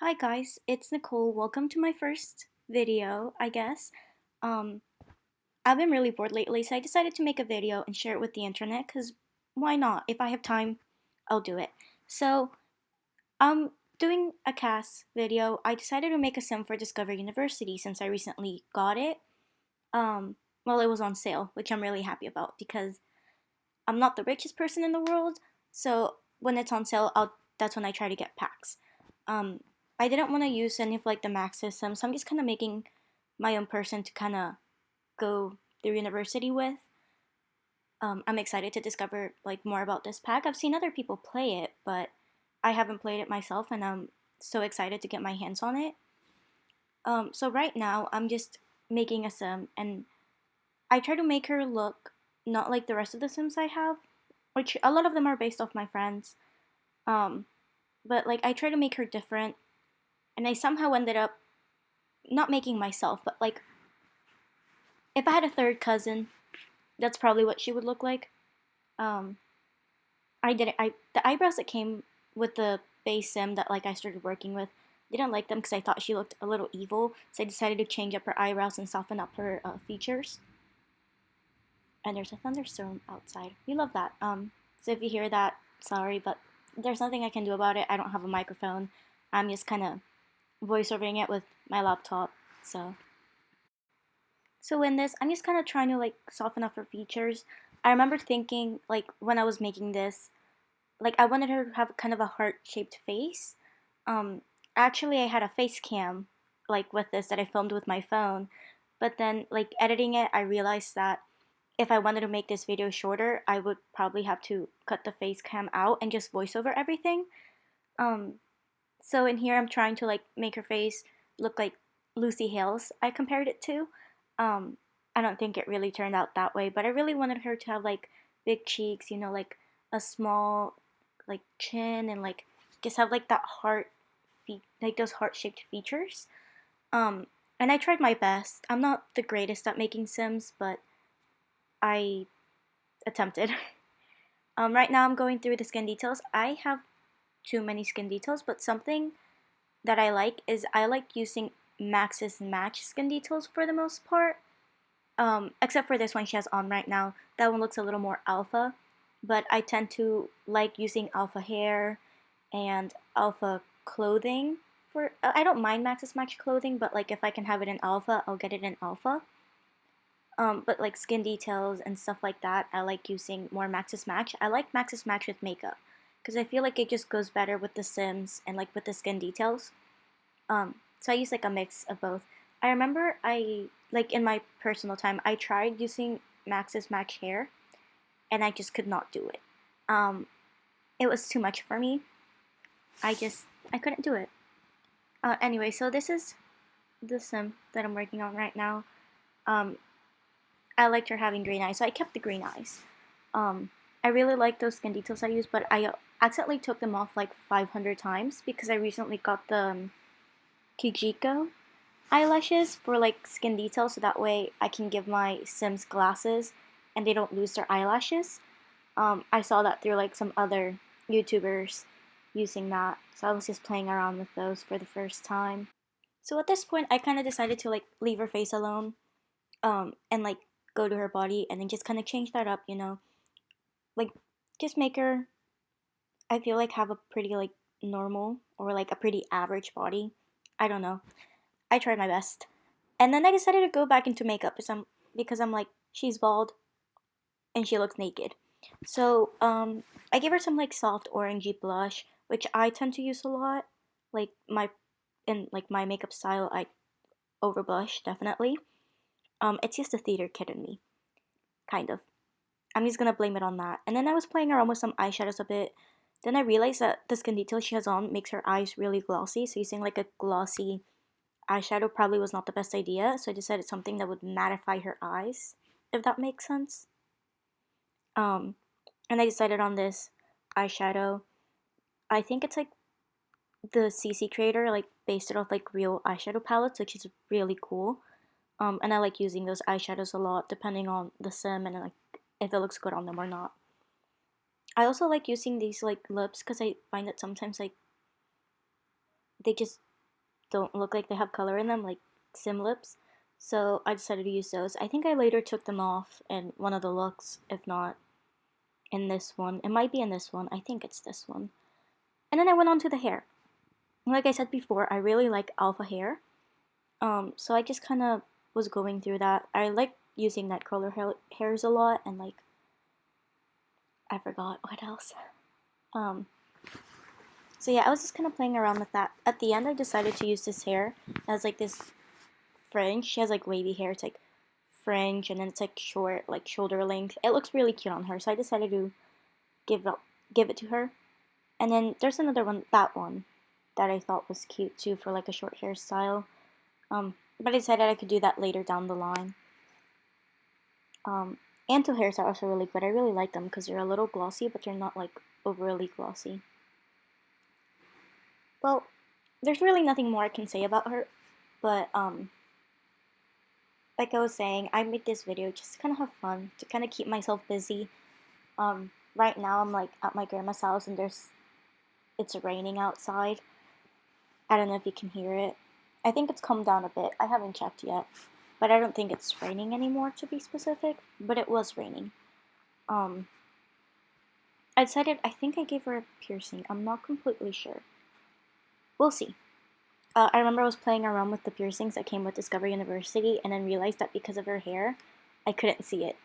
Hi guys, it's Nicole. Welcome to my first video, I guess. Um, I've been really bored lately, so I decided to make a video and share it with the internet, because why not? If I have time, I'll do it. So, doing a CAS video. I decided to make a sim for Discover University since I recently got it. Um, well, it was on sale, which I'm really happy about because I'm not the richest person in the world, so when it's on sale, that's when I try to get packs. Um, I didn't want to use any of like the max system, so I'm just kind of making my own person to kind of go through university with. I'm excited to discover like more about this pack. I've seen other people play it, but I haven't played it myself, and I'm so excited to get my hands on it. So right now I'm just making a sim, and I try to make her look not like the rest of the sims I have, which a lot of them are based off my friends. Um, but like I try to make her different, and I somehow ended up not making myself, but like if I had a third cousin, that's probably what she would look like. Um, I didn't. I the eyebrows that came with the base sim that like I started working with, didn't like them because I thought she looked a little evil. So I decided to change up her eyebrows and soften up her features. And there's a thunderstorm outside. We love that. So if you hear that, sorry, but there's nothing I can do about it. I don't have a microphone. I'm just kind of voiceovering it with my laptop. So in this, I'm just kind of trying to like soften up her features. I remember thinking like when I was making this, like I wanted her to have kind of a heart-shaped face. Um, Actually, I had a face cam like with this that I filmed with my phone, but then like editing it, I realized that if I wanted to make this video shorter, I would probably have to cut the face cam out and just voice over everything. Um, so in here, I'm trying to like make her face look like Lucy Hale's I compared it to. Um, I don't think it really turned out that way, but I really wanted her to have like big cheeks, like a small like chin and like just have like that like those heart-shaped features. Um, and I tried my best. I'm not the greatest at making Sims, but I attempted. Right now I'm going through the skin details. I have too many skin details, but something that I like is I like using Max's Match skin details for the most part. Except for this one she has on right now. That one looks a little more alpha, but I tend to like using alpha hair and alpha clothing for. I don't mind Max's Match clothing, but like if I can have it in alpha, I'll get it in alpha. But like skin details and stuff like that, I like using more Max's Match. I like Max's Match with makeup because I feel like it just goes better with the Sims and like with the skin details. So I use like a mix of both. I remember I like in my personal time I tried using Max's Match hair and I just could not do it. Um, it was too much for me. I couldn't do it. Anyway, so this is the sim that I'm working on right now. Um, I liked her having green eyes, so I kept the green eyes. Um, I really like those skin details I use, but I accidentally took them off like 500 times because I recently got the Kijiko eyelashes for like skin details, so that way I can give my Sims glasses and they don't lose their eyelashes. I saw that through like some other YouTubers using that, so I was just playing around with those for the first time. So at this point, I kind of decided to like leave her face alone, and like go to her body and then just kind of change that up, like just make her. I feel like have a pretty like normal or like a pretty average body. I don't know. I tried my best. And then I decided to go back into makeup because I'm like she's bald and she looks naked. So I gave her some like soft orangey blush, which I tend to use a lot. Like my makeup style, I over blush definitely. It's just a theater kid in me, kind of. I'm just gonna blame it on that. And then I was playing around with some eyeshadows a bit. Then I realized that the skin detail she has on makes her eyes really glossy. So using like a glossy eyeshadow probably was not the best idea. So I decided something that would mattify her eyes, if that makes sense. Um, and I decided on this eyeshadow. I think it's like the CC creator like based it off like real eyeshadow palettes, which is really cool. And I like using those eyeshadows a lot depending on the sim and like if it looks good on them or not. I also like using these like lips because I find that sometimes like they just don't look like they have color in them, like sim lips. So I decided to use those. I think I later took them off in one of the looks, if not in this one. It might be in this one. I think it's this one. And then I went on to the hair. Like I said before, I really like alpha hair. So I just kind of was going through that. I like using that curler hairs a lot, and like I forgot what else. Um, so yeah, I was just kind of playing around with that. At the end, I decided to use this hair. It has like this fringe. She has like wavy hair. It's like fringe, and then it's like short, like shoulder length. It looks really cute on her, so I decided to give it to her. And then there's another one, that one, that I thought was cute too for like a short hairstyle. But I decided I could do that later down the line. Anto hairs are also really good. I really like them because they're a little glossy, but they're not like overly glossy. Well, there's really nothing more I can say about her, but like I was saying, I made this video just to kind of have fun, to kind of keep myself busy. Right now I'm like at my grandma's house and it's raining outside. I don't know if you can hear it. I think it's calmed down a bit. I haven't checked yet, but I don't think it's raining anymore to be specific, but it was raining. I decided, I think I gave her a piercing. I'm not completely sure. We'll see. I remember I was playing around with the piercings that came with Discover University and then realized that because of her hair, I couldn't see it.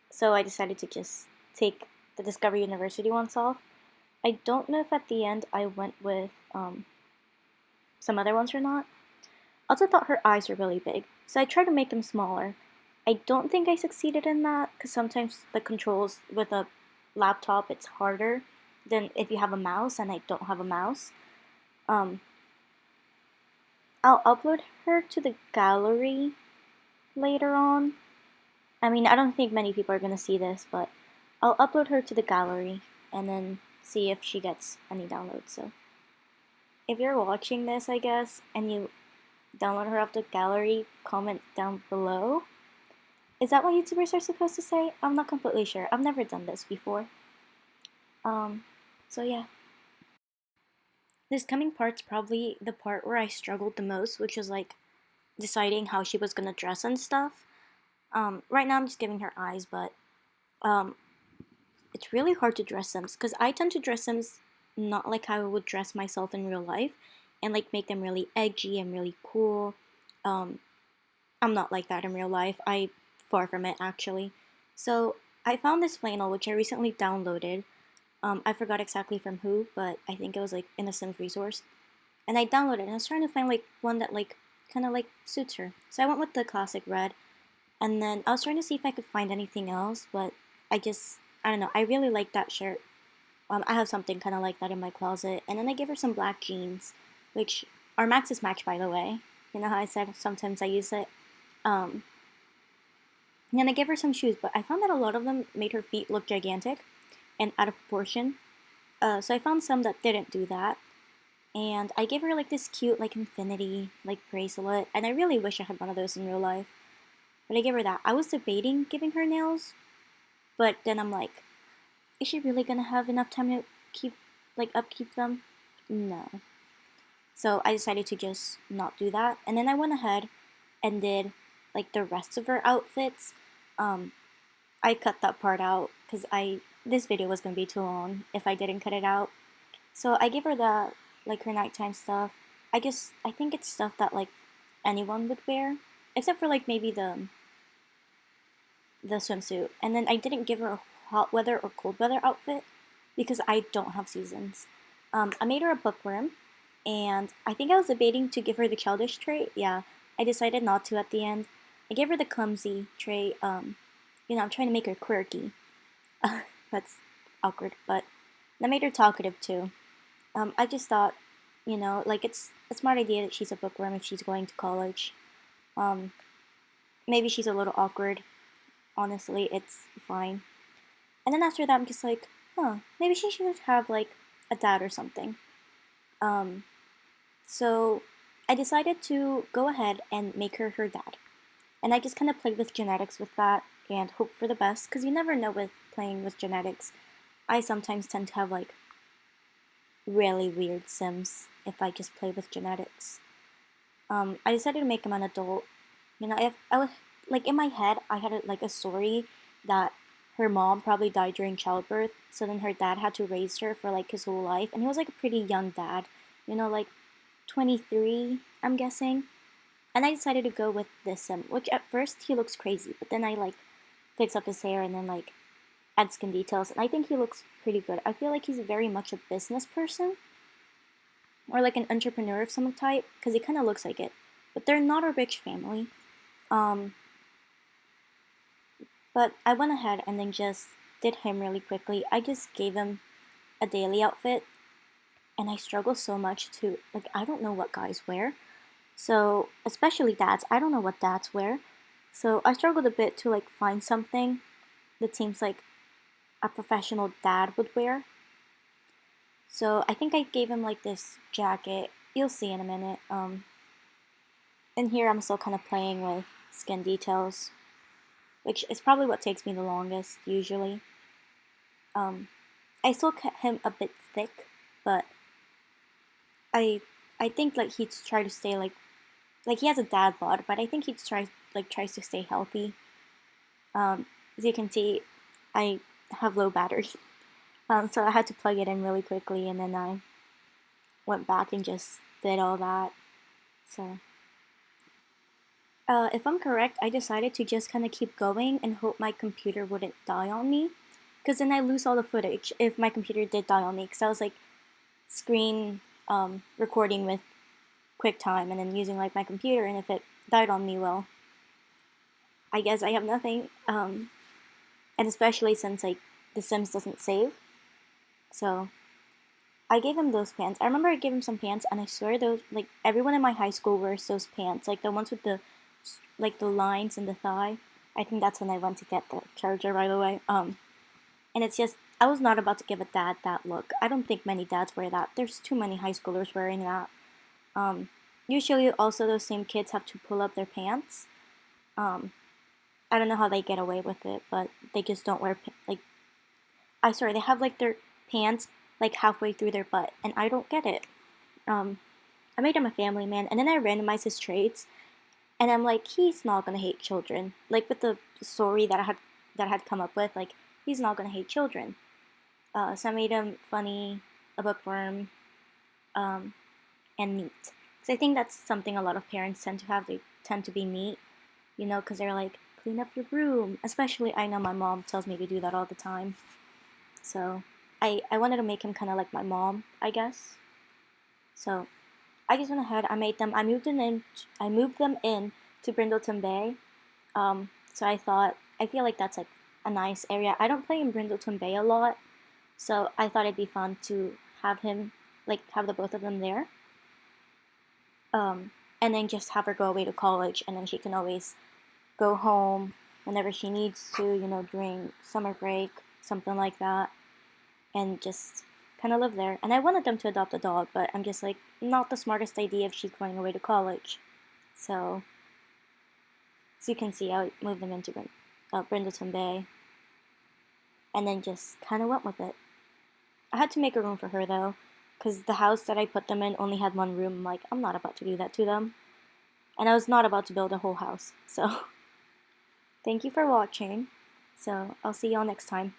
So I decided to just take the Discover University ones off. I don't know if at the end I went with some other ones or not. I also thought her eyes were really big, so I tried to make them smaller. I don't think I succeeded in that, because sometimes the controls with a laptop, it's harder than if you have a mouse, and I don't have a mouse. I'll upload her to the gallery later on. I mean, I don't think many people are going to see this, but I'll upload her to the gallery and then see if she gets any downloads. So if you're watching this, I guess, and you download her off the gallery, comment down below. Is that what YouTubers are supposed to say? I'm not completely sure. I've never done this before. So yeah. This coming part's probably the part where I struggled the most, which was like deciding how she was gonna dress and stuff. Right now I'm just giving her eyes, but it's really hard to dress Sims, because I tend to dress Sims not like how I would dress myself in real life, and like make them really edgy and really cool. I'm not like that in real life. Far from it, actually. So I found this flannel, which I recently downloaded. I forgot exactly from who, but I think it was like in a Sims resource. And I downloaded it, and I was trying to find like one that like kind of like suits her. So I went with the classic red, and then I was trying to see if I could find anything else, but I don't know. I really like that shirt. I have something kind of like that in my closet. And then I gave her some black jeans, which are Max's match, by the way. You know how I said sometimes I use it. And then I gave her some shoes, but I found that a lot of them made her feet look gigantic and out of proportion. So I found some that didn't do that. And I gave her like this cute like infinity like bracelet, and I really wish I had one of those in real life. But I gave her that. I was debating giving her nails, but then I'm like, is she really gonna have enough time to upkeep them? No. So I decided to just not do that. And then I went ahead and did like the rest of her outfits. I cut that part out because this video was gonna be too long if I didn't cut it out. So I gave her the like her nighttime stuff. I think it's stuff that like anyone would wear, except for like maybe the swimsuit. And then I didn't give her a hot weather or cold weather outfit because I don't have seasons. I made her a bookworm, and I think I was debating to give her the childish trait. Yeah, I decided not to at the end. I gave her the clumsy trait. I'm trying to make her quirky. That's awkward, but that made her talkative too. I just thought, like it's a smart idea that she's a bookworm if she's going to college. Maybe she's a little awkward. Honestly, it's fine. And then after that, I'm just like, maybe she should have like a dad or something. So I decided to go ahead and make her dad. And I just kind of played with genetics with that and hope for the best, because you never know with playing with genetics. I sometimes tend to have like really weird Sims if I just play with genetics. I decided to make him an adult. You know, if I was like in my head, I had like a story that her mom probably died during childbirth, so then her dad had to raise her for like his whole life, and he was like a pretty young dad, you know, like 23, I'm guessing. And I decided to go with this Sim, which at first he looks crazy, but then I like fix up his hair and then like add skin details, and I think he looks pretty good. I feel like he's very much a business person or like an entrepreneur of some type because he kind of looks like it. But they're not a rich family. Um, but I went ahead and then just did him really quickly. I just gave him a daily outfit, and I struggle so much to like I don't know what guys wear. So especially dads, I don't know what dads wear. So I struggled a bit to like find something that seems like a professional dad would wear. So I think I gave him like this jacket. You'll see in a minute. And here I'm still kind of playing with skin details, which is probably what takes me the longest usually. Um, I still cut him a bit thick, but I I think like he'd try to stay like he has a dad bod, but I think he tries to stay healthy. As you can see, I have low battery, so I had to plug it in really quickly, and then I went back and just did all that. So, if I'm correct, I decided to just kind of keep going and hope my computer wouldn't die on me, because then I lose all the footage if my computer did die on me. Because I was like screen recording with QuickTime and then using like my computer, and if it died on me, well, I guess I have nothing. And especially since like The Sims doesn't save, so I gave him those pants. I remember I gave him some pants, and I swear those like everyone in my high school wears those pants, like the ones with the like the lines in the thigh. I think that's when I went to get the charger, by the way. And it's just I was not about to give a dad that look. I don't think many dads wear that. There's too many high schoolers wearing that. Um, Usually, also those same kids have to pull up their pants. Um, I don't know how they get away with it, but they just don't wear like I swear they have like their pants like halfway through their butt, and I don't get it. Um, I made him a family man, and then I randomized his traits, and I'm like, he's not gonna hate children. Like with the story that I had come up with, like he's not gonna hate children. So I made him funny, a bookworm, um, and neat. Because I think that's something a lot of parents tend to have. They tend to be neat, you know, because they're like, clean up your room. Especially, I know my mom tells me to do that all the time. So I wanted to make him kind of like my mom, I guess. So I just went ahead. I made them. I moved them in. I moved them in to Brindleton Bay. So I thought I feel like that's like a nice area. I don't play in Brindleton Bay a lot, so I thought it'd be fun to have him like have the both of them there. And then just have her go away to college, and then she can always go home whenever she needs to. You know, during summer break, something like that, and just kind of live there. And I wanted them to adopt a dog, but I'm just like not the smartest idea if she's going away to college. So, as you can see, I moved them into Brindleton Bay, and then just kind of went with it. I had to make a room for her though, because the house that I put them in only had one room. I'm like, I'm not about to do that to them, and I was not about to build a whole house. So, thank you for watching. So, I'll see y'all next time.